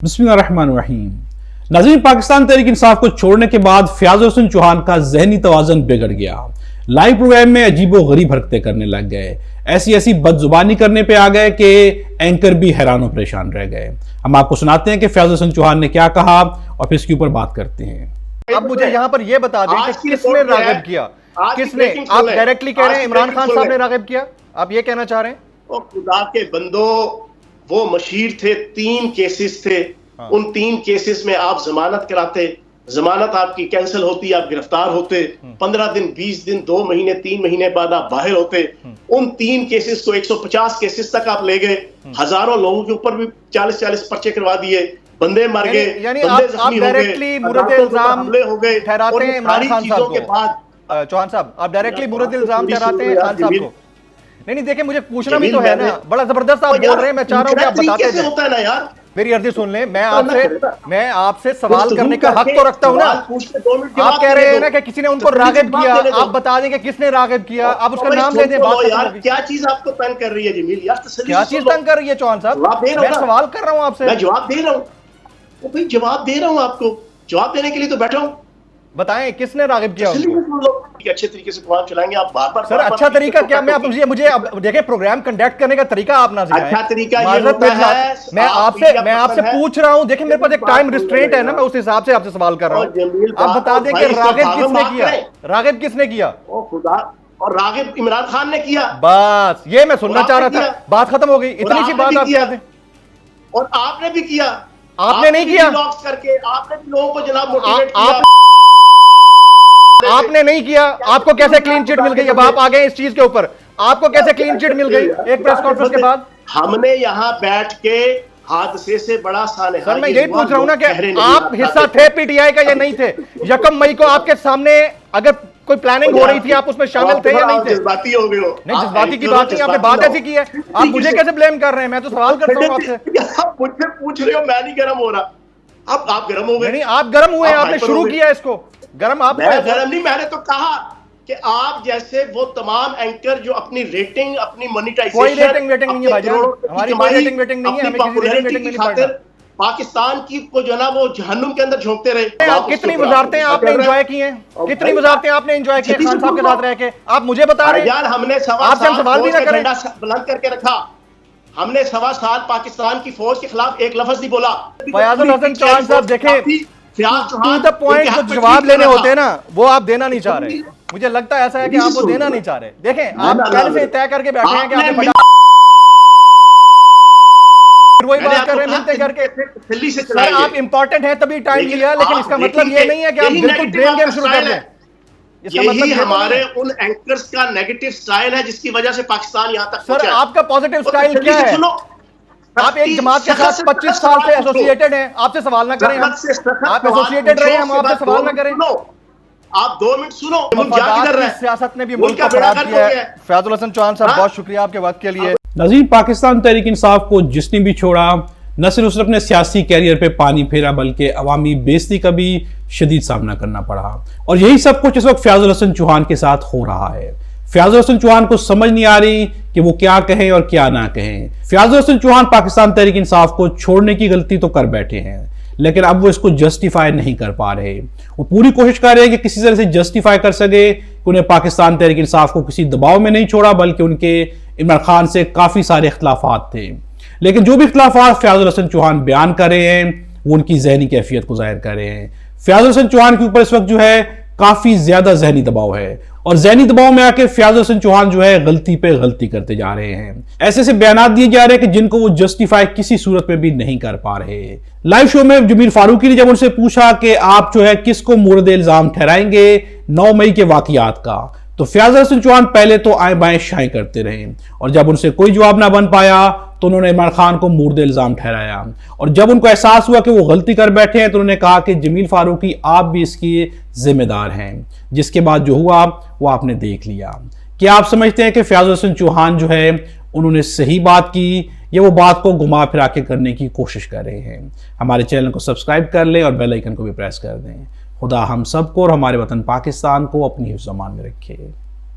बिस्मिल्लाहिर्रहमानिर्रहीम। नाज़रीन, पाकिस्तान तहरीक इंसाफ को छोड़ने के बाद फयाज़ हुसैन चौहान का जहनी तवाज़ुन बिगड़ गया। लाइव प्रोग्राम में अजीबो गरीब हरकतें करने लग गए, ऐसी बदजुबानी करने पे आ गए कि एंकर भी हैरान और परेशान रह गए। हम आपको सुनाते हैं कि फयाज़ हुसैन चौहान ने क्या कहा और फिर इसके ऊपर बात करते हैं। अब मुझे यहाँ पर यह बता दें कि किसने राग़िब किया, किसने? आप डायरेक्टली कह रहे हैं इमरान खान साहब ने राग़िब किया, आप ये कहना चाह रहे हैं? ओ खुदा के बंदो, वो मशीर थे, 3 केसेस थे। हाँ। उन 3 केसेस में आप जमानत कराते, जमानत आपकी कैंसिल होती, आप गिरफ्तार होते, 15 दिन 20 दिन 2 महीने 3 महीने बाद आप बाहर होते। उन 3 केसेस को 150 केसेस तक आप ले गए, हजारों लोगों के ऊपर भी 40-40 पर्चे करवा दिए, बंदे मर गए, बंदे जख्मी हो गए, हमले हो गए ठहराते हैं इमरान खान साहब के बाद। चौहान साहब, आप डायरेक्टली मुरद इल्जाम ठहराते हैं खान साहब को? नहीं देखिए, मुझे पूछना भी तो है ना, बड़ा जबरदस्त आप बोल रहे हैं, मैं चाह रहा हूं कि आप बताते जाएं। होता है ना यार, मेरी अर्जी सुन लें। मैं आपसे सवाल करने का हक तो रखता हूं ना। आप कह रहे हैं ना कि किसी ने उनको राग़िब किया, आप बता दें कि किसने राग़िब किया, आप उसका नाम ले दें। बात यार, क्या चीज आपको तंग कर रही है जमील यार? क्या चीज तंग कर रही है चौहान साहब? मैं सवाल कर रहा हूं आपसे, मैं जवाब दे रहा हूं। भाई जवाब दे रहा हूं आपको, जवाब देने के लिए तो बैठा हूं। बताएं किसने राग़िब किया उनको? अच्छे तरीके से प्रोग्राम चलाएंगे आप बार-बार। सर अच्छा तरीका क्या? मैं मुझे अब देखिए, प्रोग्राम कंडक्ट करने का तरीका आप ना सिखाएं। अच्छा तरीका ये होता है, मैं आपसे पूछ रहा हूं। देखिए मेरे पास एक टाइम रिस्ट्रेंट है ना, मैं उस हिसाब से आपसे सवाल कर रहा हूं। आप बता दें कि राग़िब किसने किया, राग़िब किसने किया? ओ खुदा, और राग़िब इमरान खान ने किया। बस ये मैं सुनना चाह रहा था, बात खत्म हो गई। इतनी सी बात आप कहते हैं। और आपने भी किया, आपने नहीं किया करके आपने भी लोगों को जनाब मोटिवेट किया। आपने नहीं किया। आपको कैसे क्लीन चिट मिल गई? अब आप आ गए इस चीज के ऊपर, आपको कैसे क्लीन चिट मिल गई एक प्रेस कॉन्फ्रेंस के बाद? हमने यहाँ बैठ के हादसे से बड़ा साले। सर मैं यही पूछ रहा हूँ ना कि आप हिस्सा थे पीटीआई का या नहीं थे? 1 मई को आपके सामने अगर कोई प्लानिंग हो रही थी, आप उसमें शामिल थे या नहीं थे? जज्बाती हो गए हो। नहीं, जज्बाती की बात नहीं, आपने बात ऐसी की है। आप मुझे कैसे ब्लेम कर रहे हैं? मैं तो सवाल करता हूँ आपसे। आप मुझसे पूछ रहे हो, मैं नहीं गर्म हो रहा। आप गर्म हो गए। नहीं, आप गर्म हुए, आपने शुरू किया इसको। गर्म आप? मैं गर्म नहीं, मैंने तो कहा कि आप जैसे वो तमाम एंकर जो अपनी रेटिंग, अपनी मोनेटाइजेशन, कोई रेटिंग नहीं है भाईजान, हमारी कोई रेटिंग नहीं है, हमें किसी रेटिंग में नहीं पड़ना। पाकिस्तान की को जो ना वो जहन्नुम के अंदर झोंकते रहे। कितनी वजारतें आपने एंजॉय की हैं? कितनी वजारतें आपने एंजॉय की खान साहब के साथ रह के? आप मुझे बता रहे हैं यार, हमने सवाल भी ना करें, बुलंद करके रखा। हमने 1.25 साल पाकिस्तान की फौज के खिलाफ एक लफ्ज नहीं बोला। फयाज़ हुसैन चौहान साहब देखें, टू द पॉइंट जो जवाब लेने होते हैं ना, वो आप देना नहीं चाह रहे। मुझे लगता है ऐसा है कि आप वो देना नहीं चाह रहे। देखें, आप पहले से तय करके बैठे हैं कि आपने वही बात कर रहे हैं मिलते करके। सर आप इंपॉर्टेंट है तभी टाइम लिया, लेकिन इसका मतलब ये नहीं है कि आप बिल्कुल ब्लेम गेम शुरू कर दें। यही हमारे उन एंकर्स का नेगेटिव स्टाइल है जिसकी वजह से पाकिस्तान यहां तक पहुंचा। सर आपका पॉजिटिव स्टाइल क्या है? आप एक जमात के साथ 25 साल से एसोसिएटेड हैं, आपसे सवाल ना करें। आप एसोसिएटेड रहे, हम आपसे सवाल ना करें। आप 2 मिनट सुनो। सियासत ने भी मुल्क को खराब किया है। फयाज़ हुसैन चौहान साहब, बहुत शुक्रिया आपके वक्त के लिए। नाज़रीन, पाकिस्तान तहरीक इंसाफ को जिसने भी छोड़ा, न सिर्फ उसे अपने सियासी कैरियर पे पानी फेरा, बल्कि अवामी बेइज्जती का भी शदीद सामना करना पड़ा। और यही सब कुछ इस वक्त फयाज़ हुसैन चौहान के साथ हो रहा है। फयाज़ हुसैन चौहान को समझ नहीं आ रही कि वो क्या कहें और क्या ना कहें। फयाज़ हुसैन चौहान पाकिस्तान तहरीक इंसाफ को छोड़ने की गलती तो कर बैठे हैं, लेकिन अब वो इसको जस्टिफाई नहीं कर पा रहे। वो पूरी कोशिश कर रहे हैं कि किसी तरह से जस्टिफाई कर सके कि उन्हें पाकिस्तान तहरीक इंसाफ को किसी दबाव में नहीं छोड़ा, बल्कि उनके इमरान खान से काफ़ी सारे इख्तिलाफात थे। लेकिन जो भी इख्तिलाफात फयाज़ हुसैन चौहान बयान कर रहे हैं, वो उनकी जहनी कैफियत को जाहिर कर रहे हैं। फयाज़ हुसैन चौहान के ऊपर इस वक्त जो है काफ़ी ज़्यादा जहनी दबाव है, और जहनी दबाव में आके फयाज़ हुसैन चौहान जो है गलती पे गलती करते जा रहे हैं। ऐसे ऐसे बयान दिए जा रहे हैं कि जिनको वो जस्टिफाई किसी सूरत में भी नहीं कर पा रहे। लाइव शो में जमील फारूकी ने जब उनसे पूछा कि आप जो है किसको मुर्द इल्जाम ठहराएंगे 9 मई के वाकयात का, तो फयाज़ हुसैन चौहान पहले तो आए बाएं शाएं करते रहे, और जब उनसे कोई जवाब ना बन पाया तो उन्होंने इमरान खान को मुर्द इल्जाम ठहराया। और जब उनको एहसास हुआ कि वो गलती कर बैठे हैं, तो उन्होंने कहा कि जमील फारूकी आप भी इसकी जिम्मेदार हैं। जिसके बाद जो हुआ वो आपने देख लिया। क्या आप समझते हैं कि फयाज़ हुसैन चौहान जो है उन्होंने सही बात की, या वो बात को घुमा फिरा के करने की कोशिश कर रहे हैं? हमारे चैनल को सब्सक्राइब कर लें और बेल आइकन को भी प्रेस कर दें। खुदा हम सबको और हमारे वतन पाकिस्तान को अपनी हिफ्ज़-ओ-अमान में रखे।